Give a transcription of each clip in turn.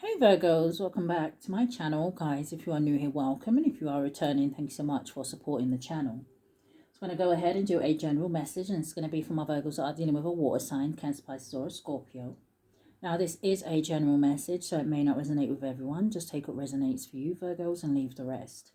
Hey Virgos, welcome back to my channel. Guys, if you are new here, welcome. And if you are returning, thank you so much for supporting the channel. So I'm going to go ahead and do a general message, and it's going to be for my Virgos that are dealing with a water sign, Cancer, Pisces, or Scorpio. Now, this is a general message, so it may not resonate with everyone. Just take what resonates for you, Virgos, and leave the rest.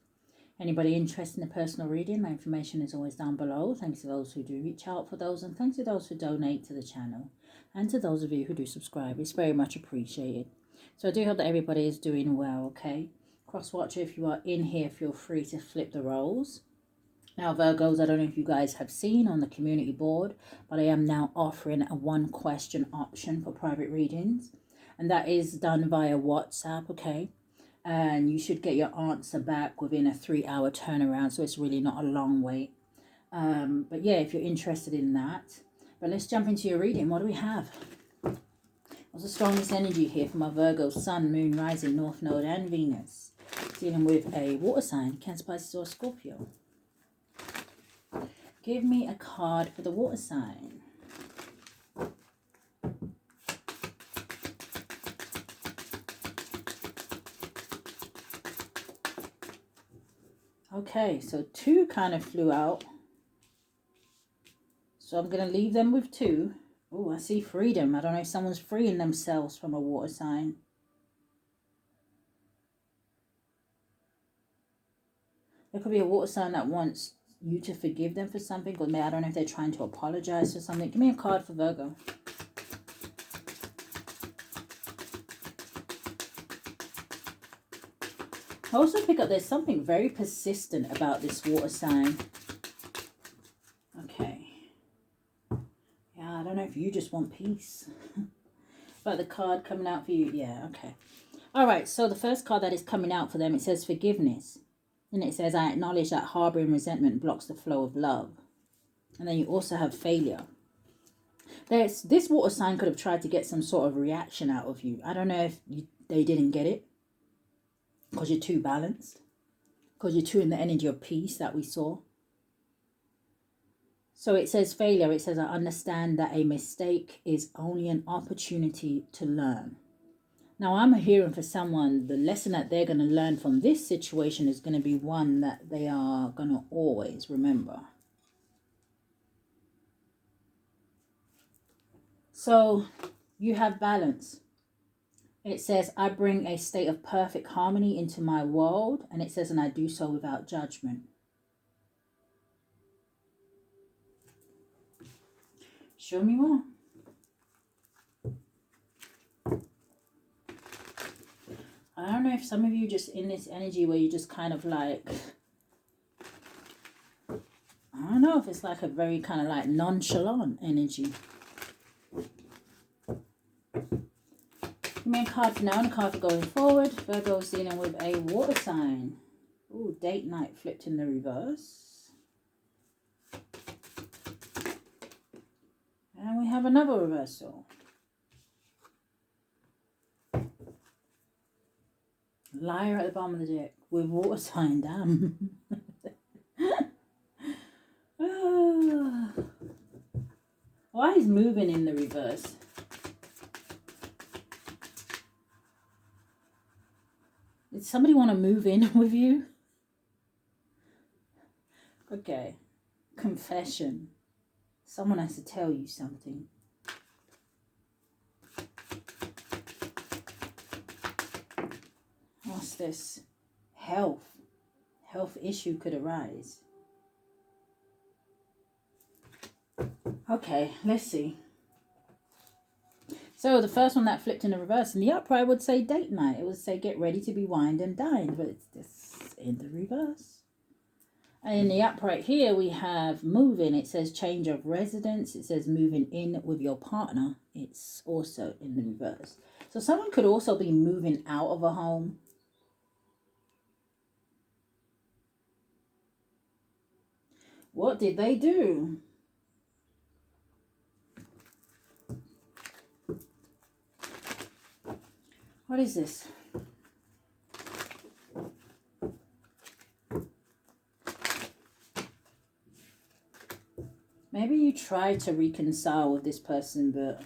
Anybody interested in a personal reading, my information is always down below. Thanks to those who do reach out for those, and thanks to those who donate to the channel. And to those of you who do subscribe, it's very much appreciated. So I do hope that everybody is doing well, okay? Cross watcher, if you are in here, feel free to flip the roles. Now, Virgos, I don't know if you guys have seen on the community board, but I am now offering a 1-question option for private readings. And that is done via WhatsApp, okay? And you should get your answer back within a 3-hour turnaround, so it's really not a long wait. But yeah, if you're interested in that. But let's jump into your reading. What do we have? What's the strongest energy here for my Virgo, Sun, Moon, Rising, North Node, and Venus? Dealing with a water sign, Cancer, Pisces, or Scorpio. Give me a card for the water sign. Okay, so 2 kind of flew out. So I'm going to leave them with 2. Oh, I see freedom. I don't know if someone's freeing themselves from a water sign. There could be a water sign that wants you to forgive them for something. Or maybe, I don't know if they're trying to apologize for something. Give me a card for Virgo. I also pick up there's something very persistent about this water sign. Okay. Yeah, I don't know if you just want peace. But the card coming out for you, yeah, okay. All right, so the first card that is coming out for them, it says forgiveness. And it says, I acknowledge that harboring resentment blocks the flow of love. And then you also have failure. This water sign could have tried to get some sort of reaction out of you. I don't know if they didn't get it. Because you're too balanced. Because you're too in the energy of peace that we saw. So it says failure. It says, I understand that a mistake is only an opportunity to learn. Now, I'm hearing for someone, the lesson that they're going to learn from this situation is going to be one that they are going to always remember. So you have balance. It says, I bring a state of perfect harmony into my world. And it says, and I do so without judgment. Show me more. I don't know if some of you just in this energy where you just kind of like, I don't know if it's like a very kind of like nonchalant energy. Give me a card for now and a card for going forward. Virgo's dealing with a water sign. Ooh, date night flipped in the reverse. And we have another reversal. Liar at the bottom of the deck with water sign, damn. Why is moving in the reverse? Did somebody want to move in with you? Okay. Confession. Someone has to tell you something. What's this? Health. Health issue could arise. Okay, let's see. So the first one that flipped in the reverse, in the upright would say date night. It would say get ready to be wined and dined, but it's this in the reverse. And in the upright here we have moving. It says change of residence. It says moving in with your partner. It's also in the reverse. So someone could also be moving out of a home. What did they do? What is this? Maybe you tried to reconcile with this person, but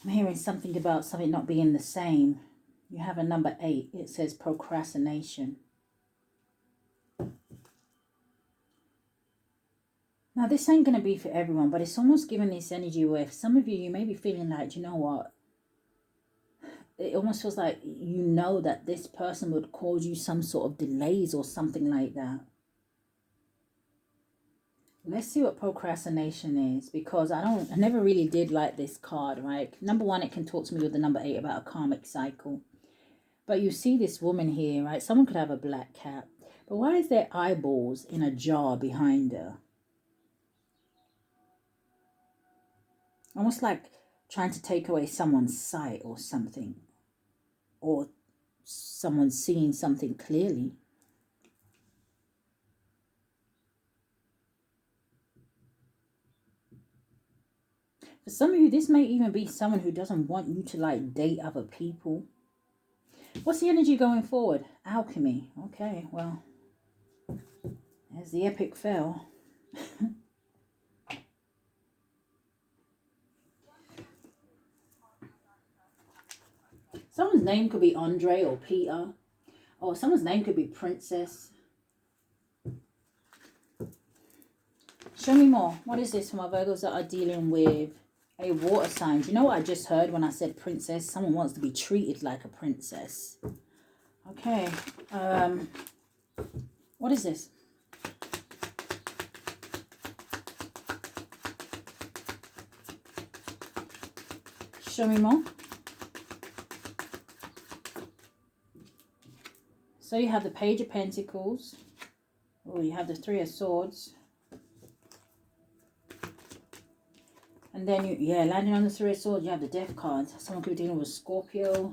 I'm hearing something about something not being the same. You have a number 8. It says procrastination. Now, this ain't going to be for everyone, but it's almost giving this energy where some of you, you may be feeling like, you know what? It almost feels like you know that this person would cause you some sort of delays or something like that. Let's see what procrastination is, because I never really did like this card, right? Number 1, it can talk to me with the number 8 about a karmic cycle. But you see this woman here, right? Someone could have a black cat. But why is there eyeballs in a jar behind her? Almost like trying to take away someone's sight or something. Or someone seeing something clearly. For some of you, this may even be someone who doesn't want you to like date other people. What's the energy going forward? Alchemy. Okay, well, there's the epic fail. Someone's name could be Andre or Peter. Or someone's name could be Princess. Show me more. What is this for my Virgos that are dealing with a water sign? Do you know what I just heard when I said princess? Someone wants to be treated like a princess. Okay. What is this? Show me more. So you have the Page of Pentacles. Oh, you have the Three of Swords. And then, landing on the Three of Swords, you have the Death card. Someone could be dealing with Scorpio.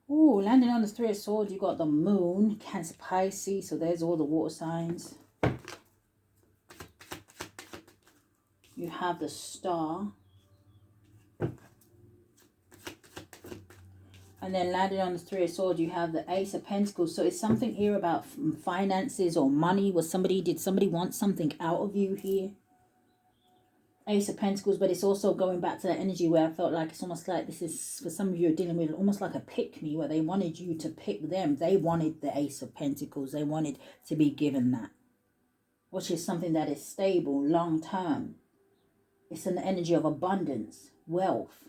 Oh, landing on the Three of Swords, you got the Moon, Cancer, Pisces. So there's all the water signs. You have the Star. And then landed on the Three of Swords, you have the Ace of Pentacles. So it's something here about finances or money. Did somebody want something out of you here? Ace of Pentacles, but it's also going back to that energy where I felt like it's almost like this is, for some of you, are dealing with almost like a pick-me, where they wanted you to pick them. They wanted the Ace of Pentacles. They wanted to be given that, which is something that is stable, long-term. It's an energy of abundance, wealth.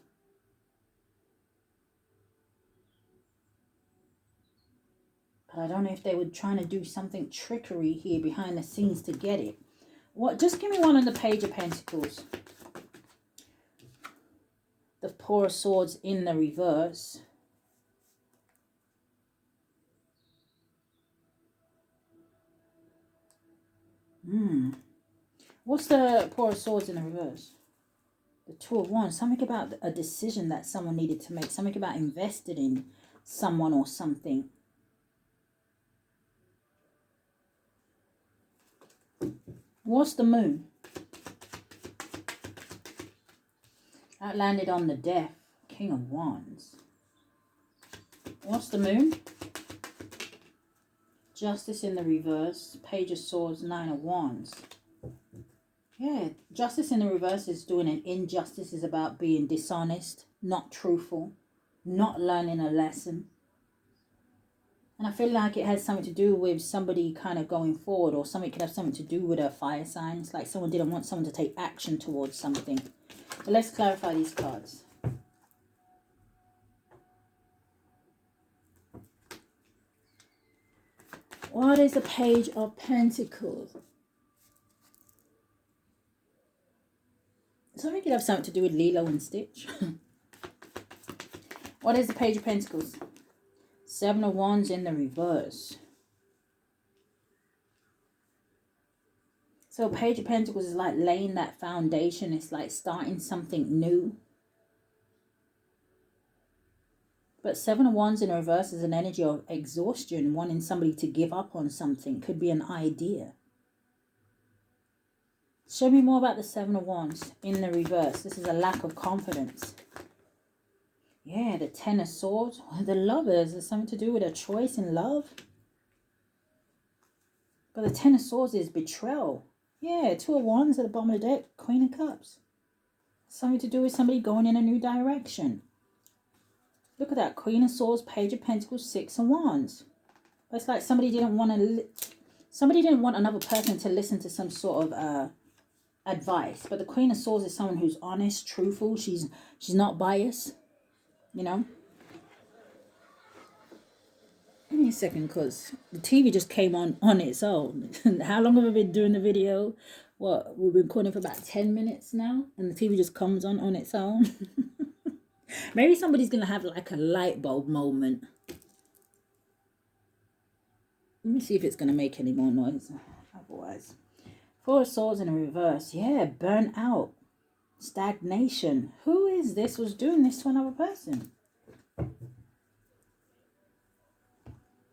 But I don't know if they were trying to do something trickery here behind the scenes to get it. What? Just give me one on the Page of Pentacles. The Four of Swords in the reverse. What's the Four of Swords in the reverse? The Two of Wands. Something about a decision that someone needed to make. Something about invested in someone or something. What's the Moon? That landed on the Death. King of Wands. What's the Moon? Justice in the reverse. Page of Swords, Nine of Wands. Yeah, Justice in the reverse is doing an injustice, is about being dishonest, not truthful, not learning a lesson. And I feel like it has something to do with somebody kind of going forward, or something could have something to do with a fire sign. It's like someone didn't want someone to take action towards something. So let's clarify these cards. What is the Page of Pentacles? Something could have something to do with Lilo and Stitch. What is the Page of Pentacles? Seven of Wands in the reverse. So Page of Pentacles is like laying that foundation. It's like starting something new. But Seven of Wands in reverse is an energy of exhaustion, wanting somebody to give up on something. Could be an idea. Show me more about the Seven of Wands in the reverse. This is a lack of confidence. Yeah, the Ten of Swords. The Lovers. There's something to do with a choice in love. But the Ten of Swords is betrayal. Yeah, Two of Wands at the bottom of the deck. Queen of Cups. Something to do with somebody going in a new direction. Look at that. Queen of Swords, Page of Pentacles, Six of Wands. It's like somebody didn't want another person to listen to some sort of advice. But the Queen of Swords is someone who's honest, truthful. She's not biased, you know. Give me a second, because the TV just came on its own. How long have I been doing the video? What, we've been recording for about 10 minutes now, and the TV just comes on its own. Maybe somebody's going to have like a light bulb moment. Let me see if it's going to make any more noise. Otherwise. Four of Swords in reverse. Yeah, burnt out. Stagnation. Who is this was doing this to another person? Let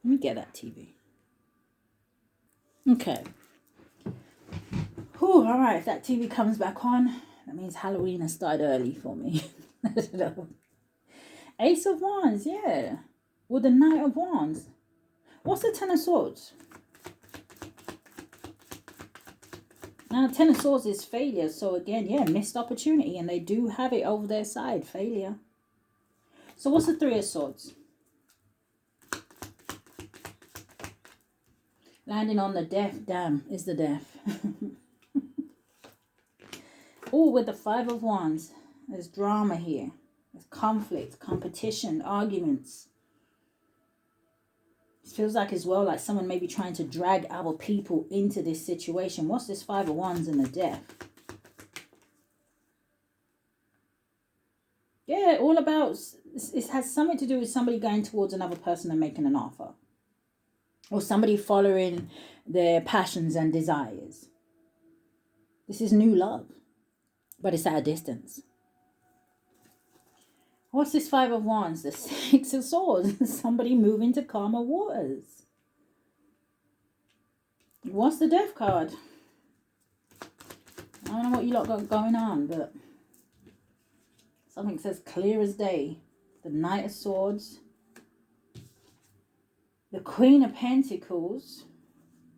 me get that TV. Okay. Whew, all right, if that TV comes back on, that means Halloween has started early for me. I don't know. Ace of Wands, yeah. With the Knight of Wands. What's the Ten of Swords? Now, Ten of Swords is failure. So again, yeah, missed opportunity. And they do have it over their side, failure. So what's the Three of Swords? Landing on the death. Damn, is the death. Oh, with the Five of Wands. There's drama here. There's conflict, competition, arguments. It feels like as well like someone may be trying to drag other people into this situation. What's this Five of Wands and the death? Yeah, all about, it has something to do with somebody going towards another person and making an offer. Or somebody following their passions and desires. This is new love, but it's at a distance. What's this Five of Wands? The Six of Swords. Somebody moving to calmer waters. What's the Death card? I don't know what you lot got going on, but something says clear as day. The Knight of Swords. The Queen of Pentacles.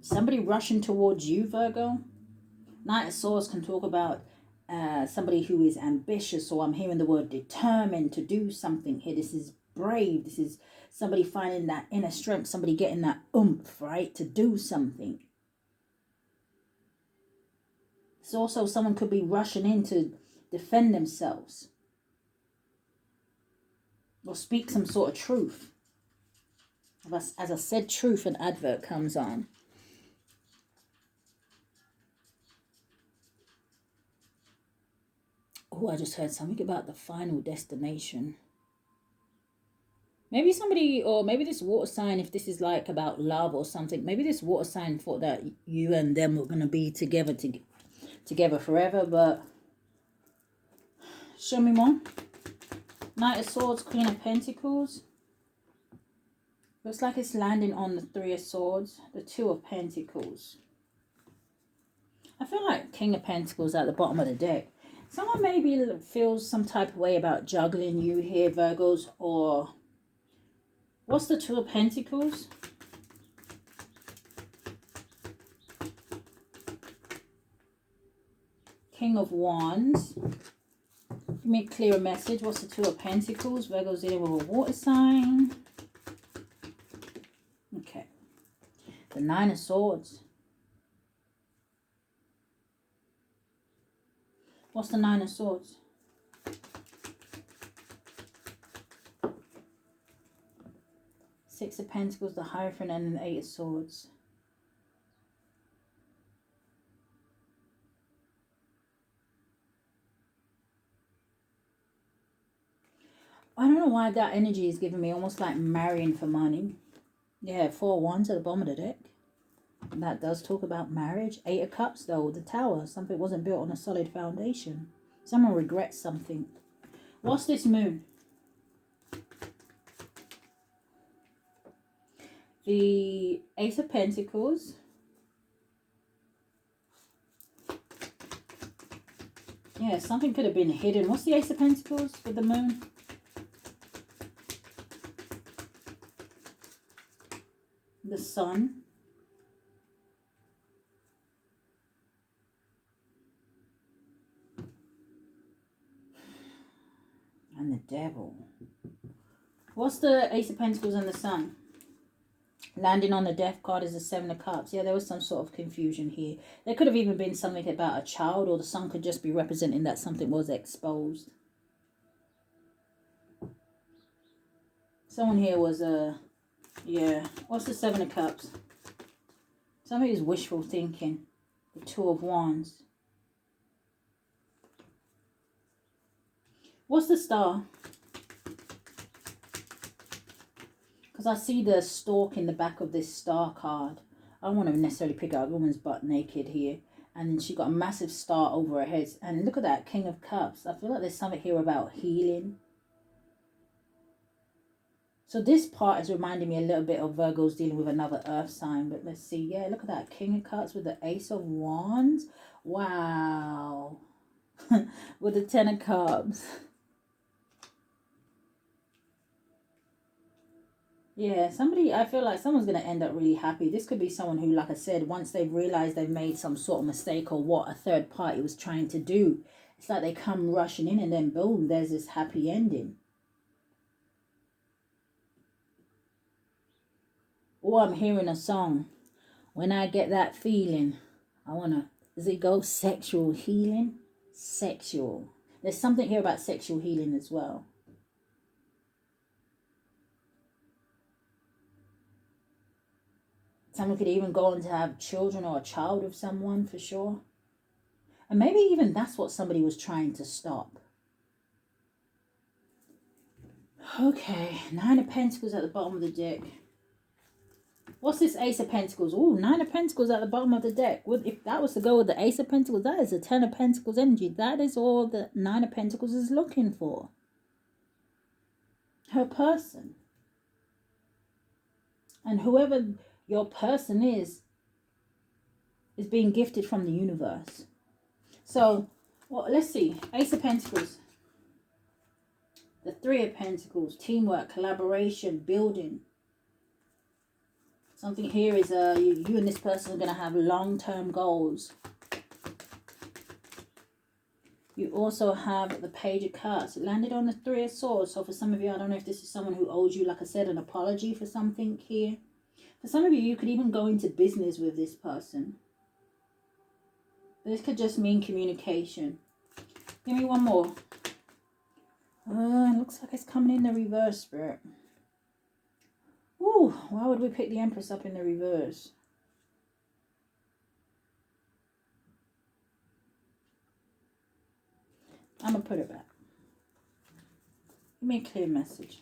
Somebody rushing towards you, Virgo. Knight of Swords can talk about somebody who is ambitious, or I'm hearing the word determined to do something here. This is brave. This is somebody finding that inner strength, somebody getting that oomph, right, to do something. It's also someone could be rushing in to defend themselves or speak some sort of truth. As I said, truth, an advert comes on. Oh, I just heard something about the final destination. Maybe somebody, or maybe this water sign, if this is like about love or something, maybe this water sign thought that you and them were going to be together forever, but show me more. Knight of Swords, Queen of Pentacles. Looks like it's landing on the Three of Swords, the Two of Pentacles. I feel like King of Pentacles at the bottom of the deck. Someone maybe feels some type of way about juggling you here, Virgos, or what's the Two of Pentacles? King of Wands. Give me a clearer message. What's the Two of Pentacles? Virgo's dealing with a water sign. Okay. The Nine of Swords. What's the Nine of Swords? Six of Pentacles, the Hierophant, and the Eight of Swords. I don't know why that energy is giving me almost like marrying for money. Yeah, 4 wands at the bottom of the deck. And that does talk about marriage. 8 of Cups, though, the Tower. Something wasn't built on a solid foundation. Someone regrets something. What's this Moon? The Ace of Pentacles. Yeah, something could have been hidden. What's the Ace of Pentacles with the Moon? The Sun. And the Devil. What's the Ace of Pentacles and the Sun? Landing on the Death card is the Seven of Cups. Yeah, there was some sort of confusion here. There could have even been something about a child, or the Sun could just be representing that something was exposed. Someone here was yeah. What's the Seven of Cups? Somebody is wishful thinking. The Two of Wands. What's the Star? Because I see the stork in the back of this Star card. I don't want to necessarily pick out a woman's butt naked here. And then she got a massive star over her head. And look at that, King of Cups. I feel like there's something here about healing. So this part is reminding me a little bit of Virgos dealing with another earth sign. But let's see. Yeah, look at that, King of Cups with the Ace of Wands. Wow. With the Ten of Cups. Yeah, I feel like someone's going to end up really happy. This could be someone who, like I said, once they've realized they've made some sort of mistake or what a third party was trying to do, it's like they come rushing in and then boom, there's this happy ending. Oh, I'm hearing a song. When I get that feeling, I want to, does it go sexual healing? Sexual. There's something here about sexual healing as well. Someone could even go on to have children or a child with someone for sure. And maybe even that's what somebody was trying to stop. Okay, Nine of Pentacles at the bottom of the deck. What's this Ace of Pentacles? Oh, Nine of Pentacles at the bottom of the deck. If that was to go with the Ace of Pentacles, that is a Ten of Pentacles energy. That is all the Nine of Pentacles is looking for. Her person. And whoever your person is being gifted from the universe. So, well, let's see. Ace of Pentacles. The Three of Pentacles. Teamwork, collaboration, building. Something here is you and this person are going to have long-term goals. You also have the Page of Cups. It landed on the Three of Swords. So for some of you, I don't know if this is someone who owes you, like I said, an apology for something here. For some of you, you could even go into business with this person. This could just mean communication. Give me one more. It looks like it's coming in the reverse, Spirit. Ooh, why would we pick the Empress up in the reverse? I'm going to put it back. Give me a clear message.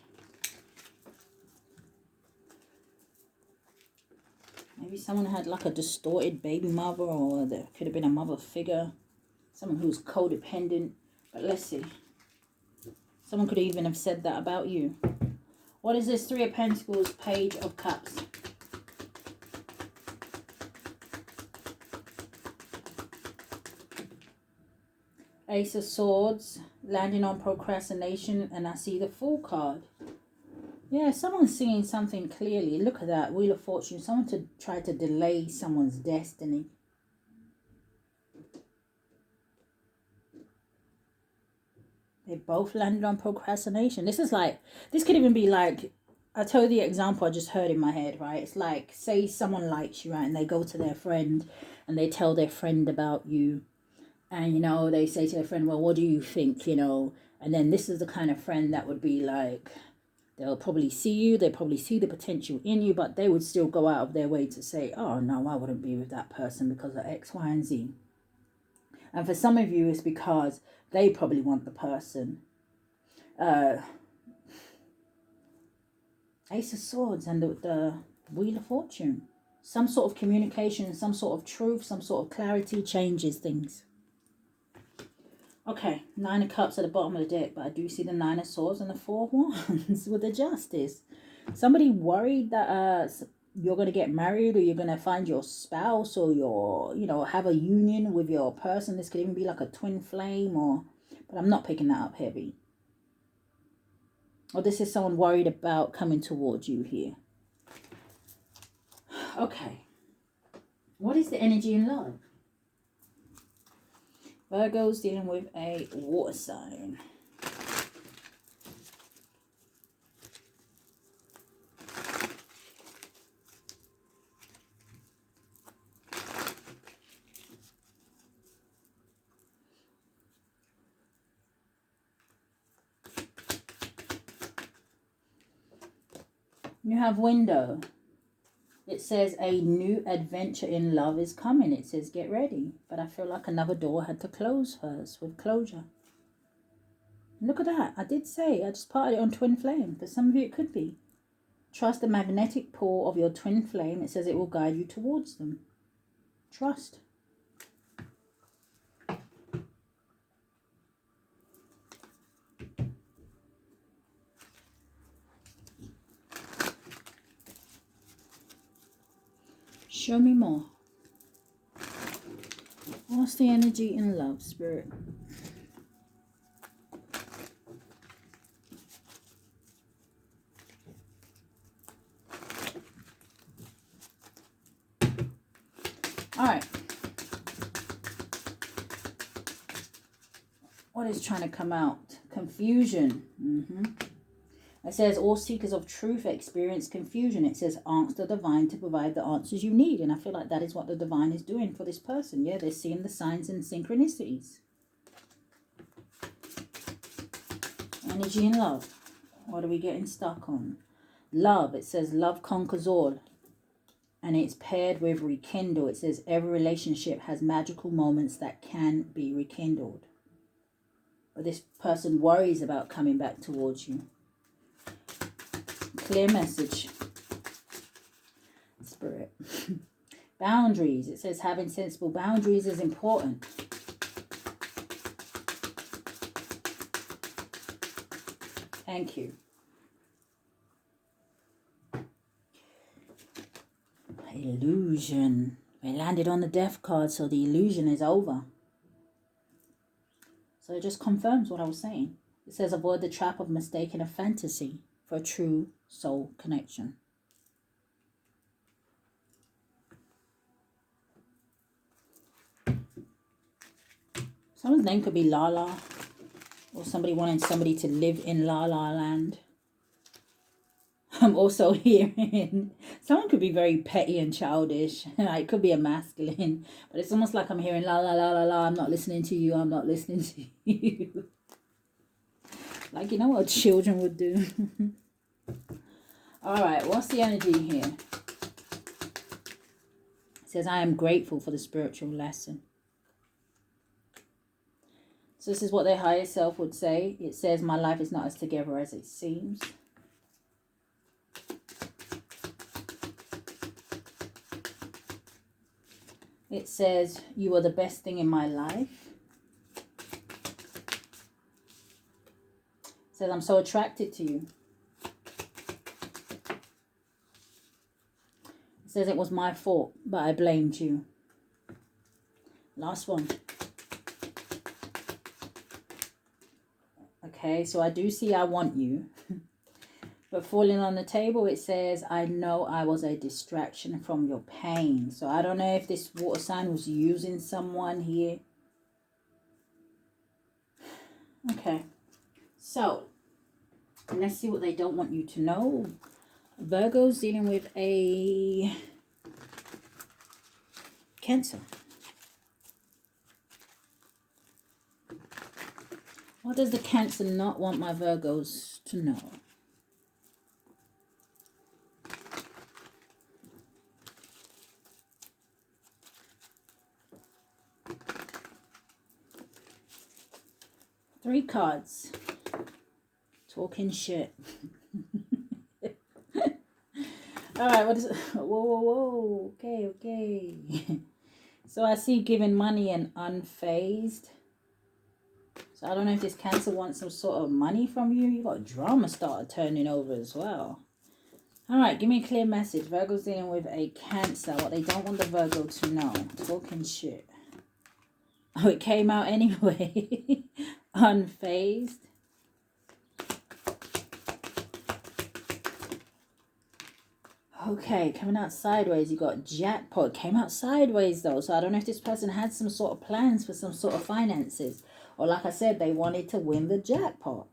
Maybe someone had like a distorted baby mother, or there could have been a mother figure. Someone who's codependent. But let's see. Someone could even have said that about you. What is this Three of Pentacles, Page of Cups? Ace of Swords, landing on procrastination, and I see the Fool card. Yeah, someone's seeing something clearly. Look at that, Wheel of Fortune. Someone to try to delay someone's destiny. They both landed on procrastination. This could even be like, I'll tell you the example I just heard in my head, right? It's like, say someone likes you, right? And they go to their friend and they tell their friend about you. And, you know, they say to their friend, well, what do you think, you know? And then this is the kind of friend that would be like, they'll probably see you. They probably see the potential in you, but they would still go out of their way to say, oh, no, I wouldn't be with that person because of X, Y, and Z. And for some of you, it's because they probably want the person. Ace of Swords and the Wheel of Fortune. Some sort of communication, some sort of truth, some sort of clarity changes things. Okay, Nine of Cups at the bottom of the deck, but I do see the Nine of Swords and the Four of Wands with the Justice. Somebody worried that you're going to get married, or you're going to find your spouse, or have a union with your person. This could even be like a twin flame, but I'm not picking that up heavy. Or this is someone worried about coming towards you here. Okay. What is the energy in love? Virgo's dealing with a water sign. You have window. It says a new adventure in love is coming. It says get ready. But I feel like another door had to close first with closure. Look at that. I did say I just parted it on twin flame. For some of you it could be. Trust the magnetic pull of your twin flame. It says it will guide you towards them. Trust. Show me more. What's the energy in love, Spirit? All right. What is trying to come out? Confusion. It says all seekers of truth experience confusion. It says ask the divine to provide the answers you need. And I feel like that is what the divine is doing for this person. Yeah, they're seeing the signs and synchronicities. Energy and love. What are we getting stuck on? Love. It says love conquers all. And it's paired with rekindle. It says every relationship has magical moments that can be rekindled. But this person worries about coming back towards you. Clear message. Spirit. Boundaries. It says having sensible boundaries is important. Thank you. Illusion. We landed on the death card, so the illusion is over. So it just confirms what I was saying. It says avoid the trap of mistaking a fantasy for a true soul connection. Someone's name could be Lala, or somebody wanting somebody to live in La La Land. I'm also hearing someone could be very petty and childish. It could be a masculine, but it's almost like I'm hearing la la la la la. I'm not listening to you. I'm not listening to you. Like, you know what children would do. All right, what's the energy here? It says I am grateful for the spiritual lesson. So this is what their higher self would say. It says my life is not as together as it seems. It says, you are the best thing in my life. It says, I'm so attracted to you. It says, it was my fault, but I blamed you. Last one. Okay, so I do see I want you. But falling on the table, it says, I know I was a distraction from your pain. So I don't know if this water sign was using someone here. Okay. So, let's see what they don't want you to know. Virgo's dealing with a Cancer. What does the Cancer not want my Virgos to know? Three cards. Talking shit. All right, what is it? Whoa, whoa, whoa. Okay, okay. So I see giving money and unfazed. So I don't know if this Cancer wants some sort of money from you. You got drama started turning over as well. All right, give me a clear message. Virgo's dealing with a Cancer. What they don't want the Virgo to know. Talking shit. Oh, it came out anyway. Unfazed. Okay, coming out sideways, you got jackpot. Came out sideways though, so I don't know if this person had some sort of plans for some sort of finances. Or like I said, they wanted to win the jackpot.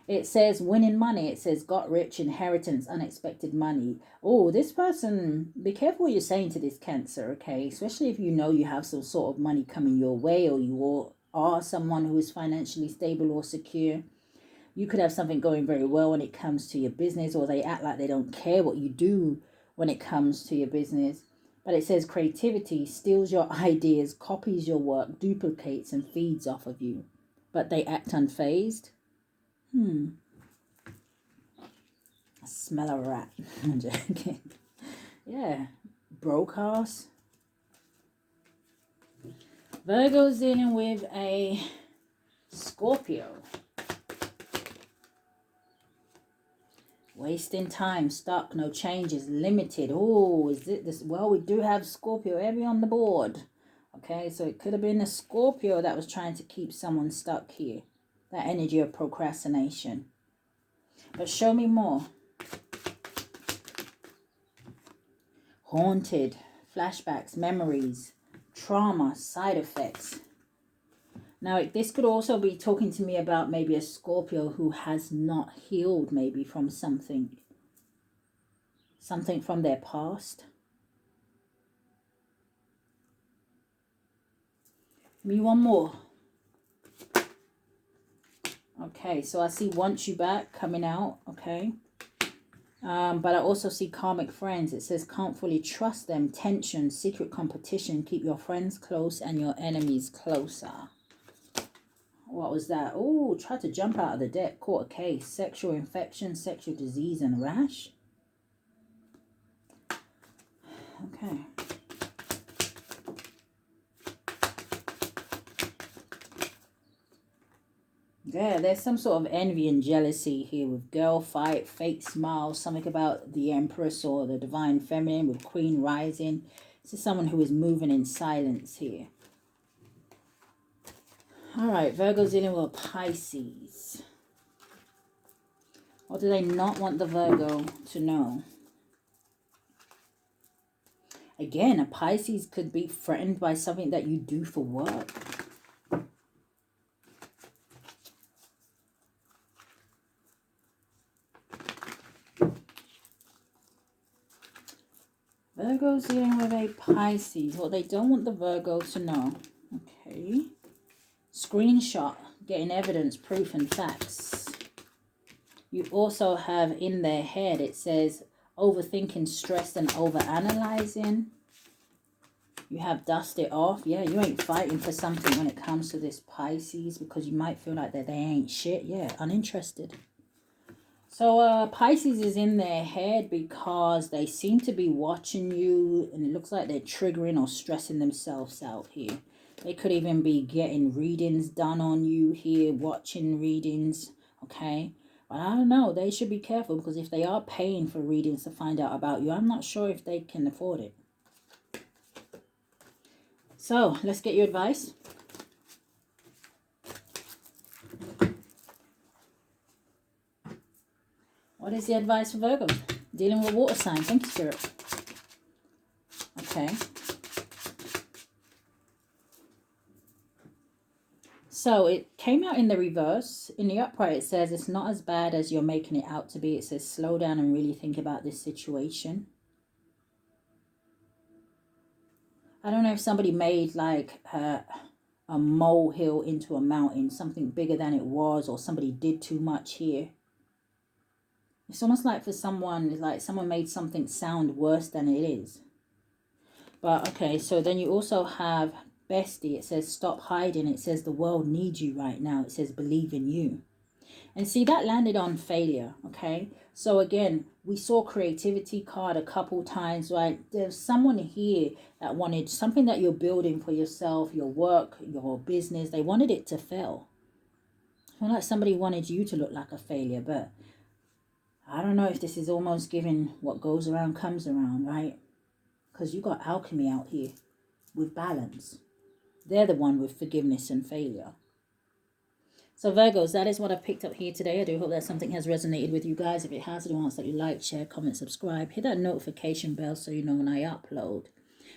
It says winning money. It says got rich, inheritance, unexpected money. Oh, this person, be careful what you're saying to this Cancer, okay? Especially if you know you have some sort of money coming your way, or you are someone who is financially stable or secure. You could have something going very well when it comes to your business, or they act like they don't care what you do when it comes to your business. But it says creativity steals your ideas, copies your work, duplicates and feeds off of you. But they act unfazed. I smell a rat. I'm joking. Yeah. Broadcast. Virgo's dealing with a Scorpio. Wasting time, stuck, no changes, limited. Oh, is it this? Well, we do have Scorpio heavy on the board. Okay, so it could have been a Scorpio that was trying to keep someone stuck here. That energy of procrastination. But show me more. Haunted, flashbacks, memories, trauma, side effects. Now, this could also be talking to me about maybe a Scorpio who has not healed maybe from something from their past. Give me one more. Okay, so I see want you back coming out, okay. But I also see karmic friends. It says can't fully trust them, tension, secret competition, keep your friends close and your enemies closer. What was that? Oh, tried to jump out of the deck, caught a case, sexual infection, sexual disease and rash. Okay. Yeah, there's some sort of envy and jealousy here with girl fight, fake smile, something about the Empress or the Divine Feminine with Queen rising. This is someone who is moving in silence here. All right, Virgo's dealing with Pisces. What do they not want the Virgo to know? Again, a Pisces could be threatened by something that you do for work. Virgo's dealing with a Pisces. What they don't want the Virgo to know. Okay. Screenshot. Getting evidence, proof and facts. You also have in their head, it says overthinking, stressed and overanalyzing. You have dust it off. Yeah, you ain't fighting for something when it comes to this Pisces because you might feel like that they ain't shit. Yeah, uninterested. So Pisces is in their head because they seem to be watching you and it looks like they're triggering or stressing themselves out here. They could even be getting readings done on you here, watching readings, okay? But I don't know, they should be careful because if they are paying for readings to find out about you, I'm not sure if they can afford it. So, let's get your advice. What is the advice for Virgo? Dealing with water sign. Thank you, Spirit. Okay. So it came out in the reverse. In the upright, it says it's not as bad as you're making it out to be. It says slow down and really think about this situation. I don't know if somebody made like a molehill into a mountain, something bigger than it was, or somebody did too much here. It's almost like for someone, like someone made something sound worse than it is. But okay, so then you also have bestie. It says stop hiding. It says the world needs you right now. It says believe in you. And see, that landed on failure, okay? So again, we saw creativity card a couple times, right? There's someone here that wanted something that you're building for yourself, your work, your business. They wanted it to fail. I feel like somebody wanted you to look like a failure, but I don't know if this is almost giving what goes around comes around, right? Because you got alchemy out here with balance. They're the one with forgiveness and failure. So Virgos, that is what I've picked up here today. I do hope that something has resonated with you guys. If it has, I do ask that you like, share, comment, subscribe. Hit that notification bell so you know when I upload.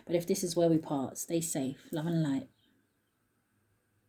But if this is where we part, stay safe, love and light.